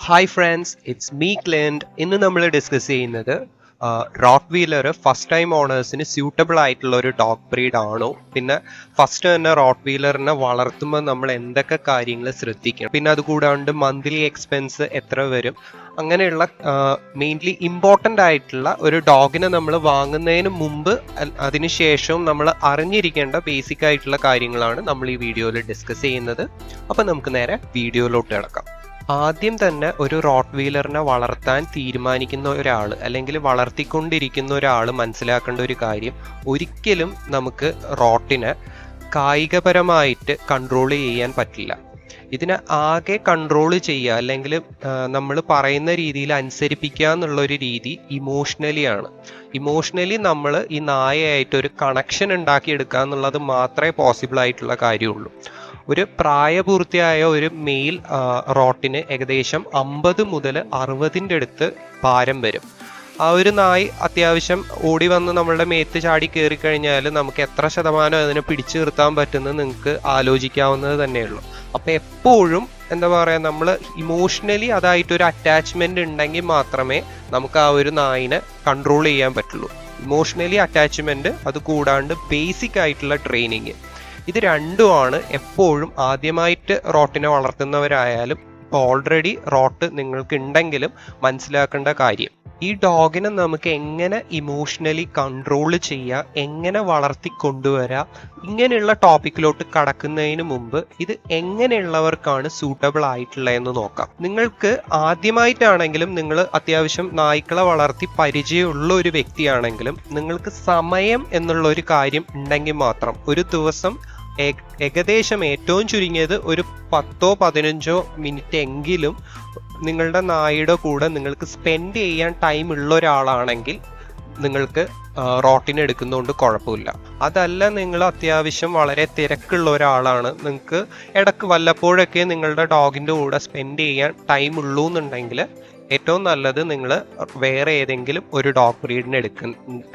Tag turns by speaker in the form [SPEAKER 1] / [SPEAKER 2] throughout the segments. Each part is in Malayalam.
[SPEAKER 1] Hi friends, it's me Clint. ഇന്ന് നമ്മൾ ഡിസ്കസ് ചെയ്യുന്നത് റോട്ട് വീലർ ഫസ്റ്റ് ടൈം ഓണേഴ്സിന് സ്യൂട്ടബിൾ ആയിട്ടുള്ള ഒരു ഡോഗ് ബ്രീഡ് ആണോ, പിന്നെ ഫസ്റ്റ് തന്നെ റോട്ട് വീലറിനെ വളർത്തുമ്പോൾ നമ്മൾ എന്തൊക്കെ കാര്യങ്ങൾ ശ്രദ്ധിക്കണം, പിന്നെ അതുകൂടാണ്ട് മന്ത്ലി എക്സ്പെൻസ് എത്ര വരും, അങ്ങനെയുള്ള മെയിൻലി ഇമ്പോർട്ടൻ്റ് ആയിട്ടുള്ള ഒരു ഡോഗിനെ നമ്മൾ വാങ്ങുന്നതിന് മുമ്പ് അതിനുശേഷവും നമ്മൾ അറിഞ്ഞിരിക്കേണ്ട ബേസിക് ആയിട്ടുള്ള കാര്യങ്ങളാണ് നമ്മൾ ഈ വീഡിയോയിൽ ഡിസ്കസ് ചെയ്യുന്നത്. അപ്പം നമുക്ക് നേരെ വീഡിയോയിലോട്ട് കിടക്കാം. ആദ്യം തന്നെ ഒരു റോട്ട് വീലറിനെ വളർത്താൻ തീരുമാനിക്കുന്ന ഒരാൾ അല്ലെങ്കിൽ വളർത്തിക്കൊണ്ടിരിക്കുന്ന ഒരാൾ മനസ്സിലാക്കേണ്ട ഒരു കാര്യം, ഒരിക്കലും നമുക്ക് റോട്ടിനെ കായികപരമായിട്ട് കൺട്രോൾ ചെയ്യാൻ പറ്റില്ല. ഇതിനെ ആകെ കൺട്രോൾ ചെയ്യുക അല്ലെങ്കിൽ നമ്മൾ പറയുന്ന രീതിയിൽ അനുസരിപ്പിക്കുക എന്നുള്ളൊരു രീതി ഇമോഷണലി നമ്മൾ ഈ നായയായിട്ട് ഒരു കണക്ഷൻ ഉണ്ടാക്കിയെടുക്കുക എന്നുള്ളത് മാത്രമേ പോസിബിൾ ആയിട്ടുള്ള കാര്യമുള്ളൂ. ഒരു പ്രായപൂർത്തിയായ ഒരു മെയിൽ റോട്ടിന് ഏകദേശം 50 മുതൽ 60 അടുത്ത് ഭാരം വരും. ആ ഒരു നായ് അത്യാവശ്യം ഓടി വന്ന് നമ്മളുടെ മേത്ത് ചാടി കയറി കഴിഞ്ഞാൽ നമുക്ക് എത്ര ശതമാനം അതിനെ പിടിച്ചു നിർത്താൻ പറ്റുന്നത് നിങ്ങൾക്ക് ആലോചിക്കാവുന്നത് തന്നെയുള്ളൂ. അപ്പം എപ്പോഴും എന്താ പറയുക, നമ്മൾ ഇമോഷണലി അതായിട്ടൊരു അറ്റാച്ച്മെന്റ് ഉണ്ടെങ്കിൽ മാത്രമേ നമുക്ക് ആ ഒരു നായിനെ കൺട്രോൾ ചെയ്യാൻ പറ്റുള്ളൂ. ഇമോഷണലി അറ്റാച്ച്മെന്റ്, അത് കൂടാണ്ട് ബേസിക് ആയിട്ടുള്ള ട്രെയിനിങ്, ഇത് രണ്ടുമാണ് എപ്പോഴും ആദ്യമായിട്ട് റോട്ടിനെ വളർത്തുന്നവരായാലും ഓൾറെഡി റോട്ട് നിങ്ങൾക്ക് ഉണ്ടെങ്കിലും മനസ്സിലാക്കേണ്ട കാര്യം. ഈ ഡോഗിനെ നമുക്ക് എങ്ങനെ ഇമോഷണലി കൺട്രോൾ ചെയ്യുക, എങ്ങനെ വളർത്തിക്കൊണ്ടുവരാം, ഇങ്ങനെയുള്ള ടോപ്പിക്കിലോട്ട് കടക്കുന്നതിന് മുമ്പ് ഇത് എങ്ങനെയുള്ളവർക്കാണ് സൂട്ടബിൾ ആയിട്ടുള്ളതെന്ന് നോക്കാം. നിങ്ങൾക്ക് ആദ്യമായിട്ടാണെങ്കിലും നിങ്ങൾ അത്യാവശ്യം നായ്ക്കളെ വളർത്തി പരിചയമുള്ള ഒരു വ്യക്തിയാണെങ്കിലും നിങ്ങൾക്ക് സമയം എന്നുള്ള ഒരു കാര്യം ഉണ്ടെങ്കിൽ മാത്രം ഒരു ദിവസം ഏകദേശം ഏറ്റവും ചുരുങ്ങിയത് ഒരു 10-15 മിനിറ്റ് എങ്കിലും നിങ്ങളുടെ നായയുടെ കൂടെ നിങ്ങൾക്ക് സ്പെൻഡ് ചെയ്യാൻ ടൈം ഉള്ള ഒരാളാണെങ്കിൽ നിങ്ങൾക്ക് റോട്ടിന് എടുക്കുന്നതുകൊണ്ട് കുഴപ്പമില്ല. അതല്ല, നിങ്ങൾ അത്യാവശ്യം വളരെ തിരക്കുള്ള ഒരാളാണ്, നിങ്ങൾക്ക് ഇടയ്ക്ക് വല്ലപ്പോഴൊക്കെ നിങ്ങളുടെ ഡോഗിൻ്റെ കൂടെ സ്പെൻഡ് ചെയ്യാൻ ടൈം ഉള്ളൂ എന്നുണ്ടെങ്കിൽ ഏറ്റവും നല്ലത് നിങ്ങൾ വേറെ ഏതെങ്കിലും ഒരു ഡോഗ് ബ്രീഡിനെ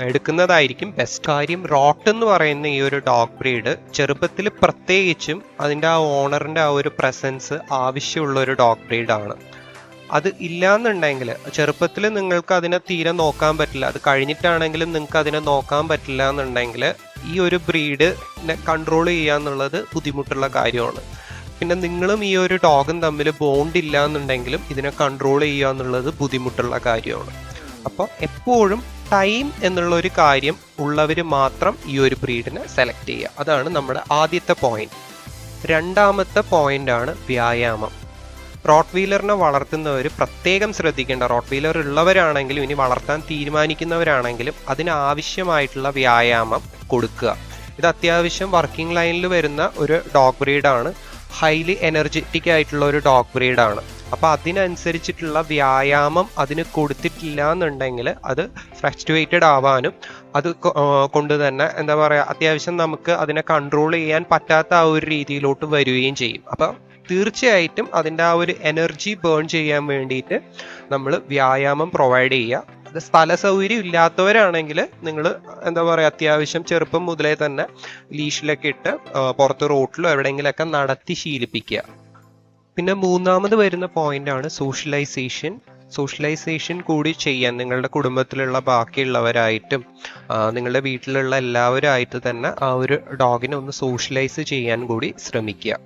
[SPEAKER 1] എടുക്കുന്നതായിരിക്കും ബെസ്റ്റ്. കാര്യം, റോട്ട് എന്ന് പറയുന്ന ഈ ഒരു ഡോഗ് ബ്രീഡ് ചെറുപ്പത്തിൽ പ്രത്യേകിച്ചും അതിൻ്റെ ആ ഓണറിൻ്റെ ആ ഒരു പ്രസൻസ് ആവശ്യമുള്ള ഒരു ഡോഗ് ബ്രീഡാണ്. അത് ഇല്ലാന്നുണ്ടെങ്കിൽ ചെറുപ്പത്തിൽ നിങ്ങൾക്ക് അതിനെ തീരെ നോക്കാൻ പറ്റില്ല, അത് കഴിഞ്ഞിട്ടാണെങ്കിലും നിങ്ങൾക്ക് അതിനെ നോക്കാൻ പറ്റില്ല എന്നുണ്ടെങ്കിൽ ഈ ഒരു ബ്രീഡിനെ കൺട്രോൾ ചെയ്യുക എന്നുള്ളത് ബുദ്ധിമുട്ടുള്ള കാര്യമാണ്. പിന്നെ നിങ്ങളും ഈ ഒരു ഡോഗും തമ്മിൽ ബോണ്ട് ഇല്ല എന്നുണ്ടെങ്കിലും ഇതിനെ കൺട്രോൾ ചെയ്യുക എന്നുള്ളത് ബുദ്ധിമുട്ടുള്ള കാര്യമാണ്. അപ്പോൾ എപ്പോഴും ടൈം എന്നുള്ള ഒരു കാര്യം ഉള്ളവർ മാത്രം ഈ ഒരു ബ്രീഡിനെ സെലക്ട് ചെയ്യുക. അതാണ് നമ്മുടെ ആദ്യത്തെ പോയിന്റ്. രണ്ടാമത്തെ പോയിന്റാണ് വ്യായാമം. റോട്ട് വീലറിനെ വളർത്തുന്നവർ പ്രത്യേകം ശ്രദ്ധിക്കേണ്ട, റോട്ട് വീലർ ഉള്ളവരാണെങ്കിലും ഇനി വളർത്താൻ തീരുമാനിക്കുന്നവരാണെങ്കിലും അതിനാവശ്യമായിട്ടുള്ള വ്യായാമം കൊടുക്കുക. ഇത് അത്യാവശ്യം വർക്കിംഗ് ലൈനിൽ വരുന്ന ഒരു ഡോഗ് ബ്രീഡാണ്, ഹൈലി എനർജറ്റിക് ആയിട്ടുള്ള ഒരു ഡോഗ് ബ്രീഡാണ്. അപ്പോൾ അതിനനുസരിച്ചിട്ടുള്ള വ്യായാമം അതിന് കൊടുത്തിട്ടില്ല എന്നുണ്ടെങ്കിൽ അത് ഫ്രസ്ട്രേറ്റഡ് ആവാനും അത് കൊണ്ട് തന്നെ എന്താ പറയുക, അത്യാവശ്യം നമുക്ക് അതിനെ കൺട്രോൾ ചെയ്യാൻ പറ്റാത്ത ആ ഒരു രീതിയിലോട്ട് വരികയും ചെയ്യും. അപ്പോൾ തീർച്ചയായിട്ടും അതിൻ്റെ ആ ഒരു എനർജി ബേൺ ചെയ്യാൻ വേണ്ടിയിട്ട് നമ്മൾ വ്യായാമം പ്രൊവൈഡ് ചെയ്യുക. അത് സ്ഥല സൗകര്യം ഇല്ലാത്തവരാണെങ്കിൽ നിങ്ങൾ എന്താ പറയുക, അത്യാവശ്യം ചെറുപ്പം മുതലേ തന്നെ ലീഷിലൊക്കെ ഇട്ട് പുറത്ത് റോട്ടിലോ എവിടെയെങ്കിലുമൊക്കെ നടത്തി ശീലിപ്പിക്കുക. പിന്നെ മൂന്നാമത് വരുന്ന പോയിന്റാണ് സോഷ്യലൈസേഷൻ കൂടി ചെയ്യാൻ നിങ്ങളുടെ കുടുംബത്തിലുള്ള ബാക്കിയുള്ളവരായിട്ടും നിങ്ങളുടെ വീട്ടിലുള്ള എല്ലാവരുമായിട്ട് തന്നെ ആ ഒരു ഡോഗിനെ ഒന്ന് സോഷ്യലൈസ് ചെയ്യാൻ കൂടി ശ്രമിക്കുക.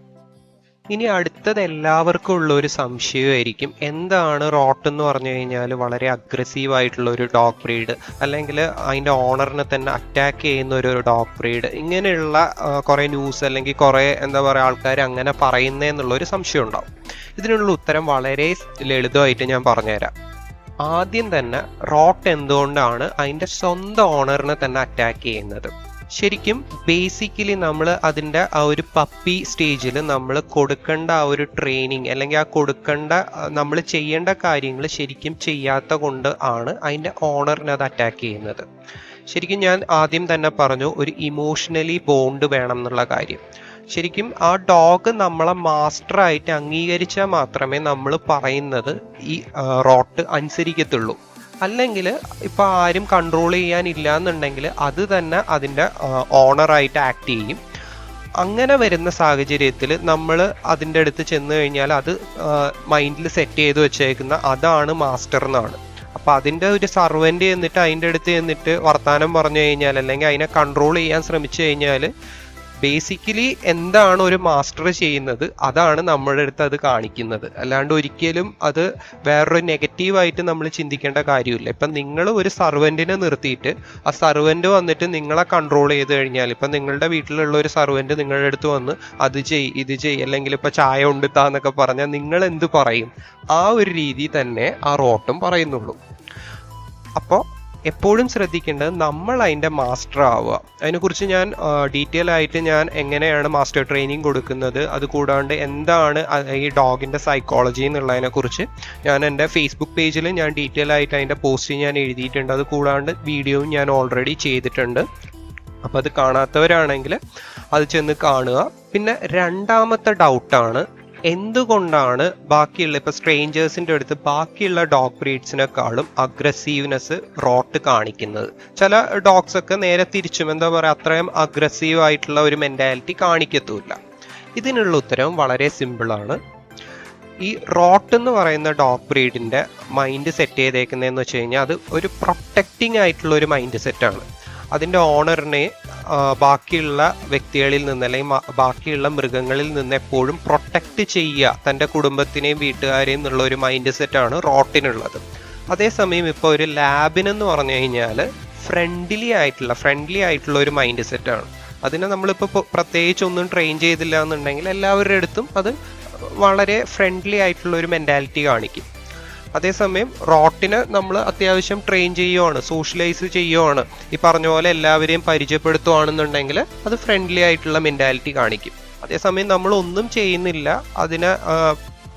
[SPEAKER 1] ഇനി അടുത്തത് എല്ലാവർക്കും ഉള്ള ഒരു സംശയമായിരിക്കും, എന്താണ് റോട്ട് എന്ന് പറഞ്ഞു കഴിഞ്ഞാൽ വളരെ അഗ്രസീവ് ആയിട്ടുള്ള ഒരു ഡോഗ് ബ്രീഡ്, അല്ലെങ്കിൽ അതിൻ്റെ ഓണറിനെ തന്നെ അറ്റാക്ക് ചെയ്യുന്ന ഒരു ഡോഗ് ബ്രീഡ്, ഇങ്ങനെയുള്ള കുറേ ന്യൂസ് അല്ലെങ്കിൽ കുറേ എന്താ പറയുക ആൾക്കാർ അങ്ങനെ പറയുന്നതെന്നുള്ളൊരു സംശയം ഉണ്ടാവും. ഇതിനുള്ള ഉത്തരം വളരെ ലളിതമായിട്ട് ഞാൻ പറഞ്ഞുതരാം. ആദ്യം തന്നെ റോട്ട് എന്തുകൊണ്ടാണ് അതിൻ്റെ സ്വന്തം ഓണറിനെ തന്നെ അറ്റാക്ക് ചെയ്യുന്നത്? ശരിക്കും ബേസിക്കലി നമ്മൾ അതിൻ്റെ ആ ഒരു പപ്പി സ്റ്റേജിൽ നമ്മൾ കൊടുക്കേണ്ട ആ ഒരു ട്രെയിനിങ് അല്ലെങ്കിൽ ആ കൊടുക്കേണ്ട നമ്മൾ ചെയ്യേണ്ട കാര്യങ്ങൾ ശരിക്കും ചെയ്യാത്ത കൊണ്ട് ആണ് അതിൻ്റെ ഓണറിനെ അത് അറ്റാക്ക് ചെയ്യുന്നത്. ശരിക്കും ഞാൻ ആദ്യം തന്നെ പറഞ്ഞു, ഒരു ഇമോഷണലി ബോണ്ട് വേണം എന്നുള്ള കാര്യം. ശരിക്കും ആ ഡോഗ് നമ്മളെ മാസ്റ്ററായിട്ട് അംഗീകരിച്ചാൽ മാത്രമേ നമ്മൾ പറയുന്നത് ഈ റോട്ട് അനുസരിക്കത്തുള്ളൂ. അല്ലെങ്കിൽ ഇപ്പോൾ ആരും കൺട്രോൾ ചെയ്യാനില്ല എന്നുണ്ടെങ്കിൽ അത് തന്നെ അതിൻ്റെ ഓണറായിട്ട് ആക്ട് ചെയ്യും. അങ്ങനെ വരുന്ന സാഹചര്യത്തിൽ നമ്മൾ അതിൻ്റെ അടുത്ത് ചെന്ന് കഴിഞ്ഞാൽ അത് മൈൻഡിൽ സെറ്റ് ചെയ്ത് വെച്ചേക്കുന്ന അതാണ് മാസ്റ്റർ എന്നാണ്. അപ്പം അതിൻ്റെ ഒരു സർവൻ്റ് എന്നിട്ട് അതിൻ്റെ അടുത്ത് ചെന്നിട്ട് വർത്തമാനം പറഞ്ഞു കഴിഞ്ഞാൽ അല്ലെങ്കിൽ അതിനെ കൺട്രോൾ ചെയ്യാൻ ശ്രമിച്ചു കഴിഞ്ഞാൽ ബേസിക്കലി എന്താണ് ഒരു മാസ്റ്റർ ചെയ്യുന്നത് അതാണ് നമ്മുടെ അടുത്ത് അത് കാണിക്കുന്നത്. അല്ലാണ്ട് ഒരിക്കലും അത് വേറൊരു നെഗറ്റീവായിട്ട് നമ്മൾ ചിന്തിക്കേണ്ട കാര്യമില്ല. ഇപ്പം നിങ്ങൾ ഒരു സർവൻറ്റിനെ നിർത്തിയിട്ട് ആ സർവൻറ്റ് വന്നിട്ട് നിങ്ങളെ കൺട്രോൾ ചെയ്ത് കഴിഞ്ഞാൽ, ഇപ്പം നിങ്ങളുടെ വീട്ടിലുള്ള ഒരു സർവൻറ്റ് നിങ്ങളുടെ അടുത്ത് വന്ന് അത് ചെയ് ഇത് ചെയ് അല്ലെങ്കിൽ ഇപ്പം ചായ ഉണ്ടിത്താന്നൊക്കെ പറഞ്ഞാൽ നിങ്ങൾ എന്ത് പറയും? ആ ഒരു രീതി തന്നെ ആ റോട്ടും പറയുന്നുള്ളൂ. അപ്പോൾ എപ്പോഴും ശ്രദ്ധിക്കേണ്ടത് നമ്മൾ അതിൻ്റെ മാസ്റ്റർ ആവുക. അതിനെക്കുറിച്ച് ഞാൻ ഡീറ്റെയിൽ ആയിട്ട് ഞാൻ എങ്ങനെയാണ് മാസ്റ്റർ ട്രെയിനിങ് കൊടുക്കുന്നത്, അതുകൂടാണ്ട് എന്താണ് ഈ ഡോഗിൻ്റെ സൈക്കോളജി എന്നുള്ളതിനെക്കുറിച്ച് ഞാൻ എൻ്റെ ഫേസ്ബുക്ക് പേജിൽ ഞാൻ ഡീറ്റെയിൽ ആയിട്ട് അതിൻ്റെ പോസ്റ്റ് ഞാൻ എഴുതിയിട്ടുണ്ട്. അത് കൂടാണ്ട് വീഡിയോയും ഞാൻ ഓൾറെഡി ചെയ്തിട്ടുണ്ട്. അപ്പോൾ അത് കാണാത്തവരാണെങ്കിൽ അത് ചെന്ന് കാണുക. പിന്നെ രണ്ടാമത്തെ ഡൗട്ടാണ്, എന്തുകൊണ്ടാണ് ബാക്കിയുള്ള ഇപ്പോൾ സ്ട്രേഞ്ചേഴ്സിൻ്റെ അടുത്ത് ബാക്കിയുള്ള ഡോഗ് ബ്രീഡ്സിനെക്കാളും അഗ്രസീവ്നെസ് റോട്ട് കാണിക്കുന്നത്? ചില ഡോഗ്സ് ഒക്കെ നേരെ തിരിച്ചും എന്താ പറയുക അത്രയും അഗ്രസീവ് ആയിട്ടുള്ള ഒരു മെൻറ്റാലിറ്റി കാണിക്കത്തുമില്ല. ഇതിനുള്ള ഉത്തരം വളരെ സിമ്പിളാണ്. ഈ റോട്ട് എന്ന് പറയുന്ന ഡോഗ് ബ്രീഡിൻ്റെ മൈൻഡ് സെറ്റ് ചെയ്തേക്കുന്നതെന്ന് വെച്ച് കഴിഞ്ഞാൽ അത് ഒരു പ്രൊട്ടക്റ്റിംഗ് ആയിട്ടുള്ള ഒരു മൈൻഡ് സെറ്റാണ്. അതിൻ്റെ ഓണറിനെ ബാക്കിയുള്ള വ്യക്തികളിൽ നിന്ന് അല്ലെങ്കിൽ ബാക്കിയുള്ള മൃഗങ്ങളിൽ നിന്ന് എപ്പോഴും പ്രൊട്ടക്റ്റ് ചെയ്യുക, തൻ്റെ കുടുംബത്തിനെയും വീട്ടുകാരെയും എന്നുള്ള ഒരു മൈൻഡ് സെറ്റാണ് റോട്ടിനുള്ളത്. അതേസമയം ഇപ്പോൾ ഒരു ലാബിനെന്ന് പറഞ്ഞു കഴിഞ്ഞാൽ ഫ്രണ്ട്ലി ആയിട്ടുള്ള ഒരു മൈൻഡ് സെറ്റാണ്. അതിനെ നമ്മളിപ്പോൾ പ്രത്യേകിച്ച് ഒന്നും ട്രെയിൻ ചെയ്തില്ല എന്നുണ്ടെങ്കിൽ എല്ലാവരുടെ അടുത്തും അത് വളരെ ഫ്രണ്ട്ലി ആയിട്ടുള്ള ഒരു മെൻറ്റാലിറ്റി കാണിക്കും. അതേസമയം റോട്ടിനെ നമ്മൾ അത്യാവശ്യം ട്രെയിൻ ചെയ്യുവാണ്, സോഷ്യലൈസ് ചെയ്യുവാണ്, ഈ പറഞ്ഞ പോലെ എല്ലാവരെയും പരിചയപ്പെടുത്തുവാണെന്നുണ്ടെങ്കിൽ അത് ഫ്രണ്ട്ലി ആയിട്ടുള്ള മെൻറ്റാലിറ്റി കാണിക്കും. അതേസമയം നമ്മൾ ഒന്നും ചെയ്യുന്നില്ല, അതിനെ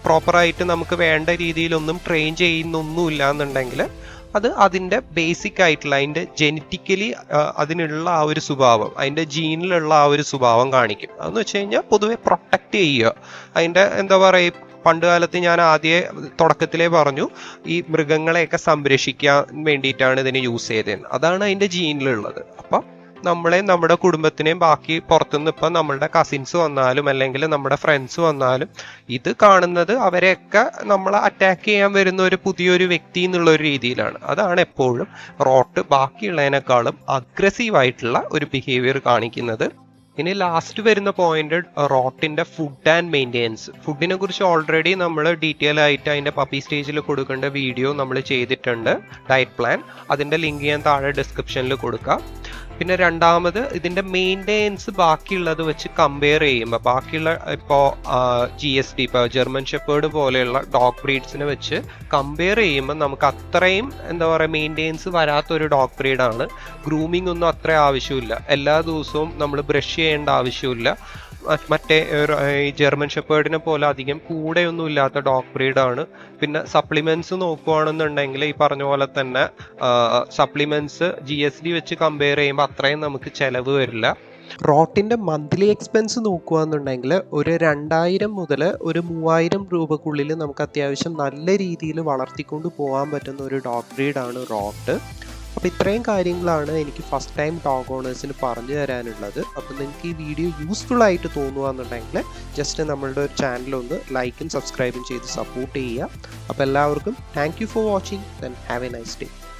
[SPEAKER 1] പ്രോപ്പറായിട്ട് നമുക്ക് വേണ്ട രീതിയിലൊന്നും ട്രെയിൻ ചെയ്യുന്നൊന്നുമില്ല എന്നുണ്ടെങ്കിൽ അത് അതിൻ്റെ ബേസിക് ആയിട്ടുള്ള അതിൻ്റെ ജെനറ്റിക്കലി അതിനുള്ള ആ ഒരു സ്വഭാവം, അതിൻ്റെ ജീനിലുള്ള ആ ഒരു സ്വഭാവം കാണിക്കും. അതെന്ന് വെച്ച് കഴിഞ്ഞാൽ പൊതുവെ പ്രൊട്ടക്റ്റ് ചെയ്യുക. അതിൻ്റെ എന്താ പറയുക, പണ്ട് കാലത്ത് ഞാൻ തുടക്കത്തിലേ പറഞ്ഞു ഈ മൃഗങ്ങളെയൊക്കെ സംരക്ഷിക്കാൻ വേണ്ടിയിട്ടാണ് ഇതിനെ യൂസ് ചെയ്തത്. അതാണ് അതിൻ്റെ ജീനിലുള്ളത്. അപ്പം നമ്മളെയും നമ്മുടെ കുടുംബത്തിനെയും ബാക്കി പുറത്തുനിന്ന് ഇപ്പം നമ്മളുടെ കസിൻസ് വന്നാലും അല്ലെങ്കിൽ നമ്മുടെ ഫ്രണ്ട്സ് വന്നാലും ഇത് കാണുന്നത് അവരെയൊക്കെ നമ്മളെ അറ്റാക്ക് ചെയ്യാൻ വരുന്ന ഒരു പുതിയൊരു വ്യക്തി എന്നുള്ള ഒരു രീതിയിലാണ്. അതാണ് എപ്പോഴും റോട്ട് ബാക്കിയുള്ളതിനേക്കാളും അഗ്രസീവായിട്ടുള്ള ഒരു ബിഹേവിയർ കാണിക്കുന്നത്. ഇനി ലാസ്റ്റ് വരുന്ന പോയിന്റ് റോട്ടിന്റെ ഫുഡ് ആൻഡ് മെയിൻ്റെനൻസ്. ഫുഡിനെ കുറിച്ച് ഓൾറെഡി നമ്മൾ ഡീറ്റെയിൽ ആയിട്ട് അതിന്റെ പപ്പി സ്റ്റേജിൽ കൊടുക്കേണ്ട വീഡിയോ നമ്മൾ ചെയ്തിട്ടുണ്ട്, ഡയറ്റ് പ്ലാൻ. അതിന്റെ ലിങ്ക് ഞാൻ താഴെ ഡിസ്ക്രിപ്ഷനിൽ കൊടുക്കാം. പിന്നെ രണ്ടാമത് ഇതിന്റെ മെയിൻ്റെനൻസ് ബാക്കിയുള്ളത് വെച്ച് കമ്പയർ ചെയ്യുമ്പോൾ ബാക്കിയുള്ള ഇപ്പോൾ GSD ഇപ്പോൾ ജർമ്മൻ ഷെപ്പേർഡ് പോലെയുള്ള ഡോഗ് ബ്രീഡ്സിനെ വെച്ച് കമ്പയർ ചെയ്യുമ്പോൾ നമുക്ക് അത്രയും എന്താ പറയുക മെയിൻ്റെനൻസ് വരാത്തൊരു ഡോഗ് ബ്രീഡാണ്. ഗ്രൂമിംഗ് ഒന്നും അത്ര ആവശ്യമില്ല, എല്ലാ ദിവസവും നമ്മൾ ബ്രഷ് ചെയ്യേണ്ട ആവശ്യമില്ല. മറ്റേ ഈ ജർമ്മൻ ഷെപ്പേർഡിനെ പോലെ അധികം കൂടെയൊന്നും ഇല്ലാത്ത ഡോഗ് ബ്രീഡാണ്. പിന്നെ സപ്ലിമെന്റ്സ് നോക്കുകയാണെന്നുണ്ടെങ്കിൽ ഈ പറഞ്ഞ പോലെ തന്നെ സപ്ലിമെന്റ്സ് GSD വെച്ച് കമ്പയർ ചെയ്യുമ്പോൾ അത്രയും നമുക്ക് ചിലവ് വരില്ല. റോട്ടിൻ്റെ മന്ത്ലി എക്സ്പെൻസ് നോക്കുകയാണെന്നുണ്ടെങ്കിൽ ഒരു 2000 മുതൽ ഒരു 3000 രൂപക്കുള്ളിൽ നമുക്ക് അത്യാവശ്യം നല്ല രീതിയിൽ വളർത്തിക്കൊണ്ട് പോകാൻ പറ്റുന്ന ഒരു ഡോഗ് ബ്രീഡാണ് റോട്ട്. അപ്പോൾ ഇത്രയും കാര്യങ്ങളാണ് എനിക്ക് ഫസ്റ്റ് ടൈം ഡോഗ് ഓണേഴ്സിന് പറഞ്ഞു തരാനുള്ളത്. അപ്പോൾ നിങ്ങൾക്ക് ഈ വീഡിയോ യൂസ്ഫുൾ ആയിട്ട് തോന്നുകയെന്നുണ്ടെങ്കിൽ ജസ്റ്റ് നമ്മളുടെ ഒരു ചാനലൊന്ന് ലൈക്കും സബ്സ്ക്രൈബും ചെയ്ത് സപ്പോർട്ട് ചെയ്യുക. അപ്പോൾ എല്ലാവർക്കും thank you for watching. Then have A nice day.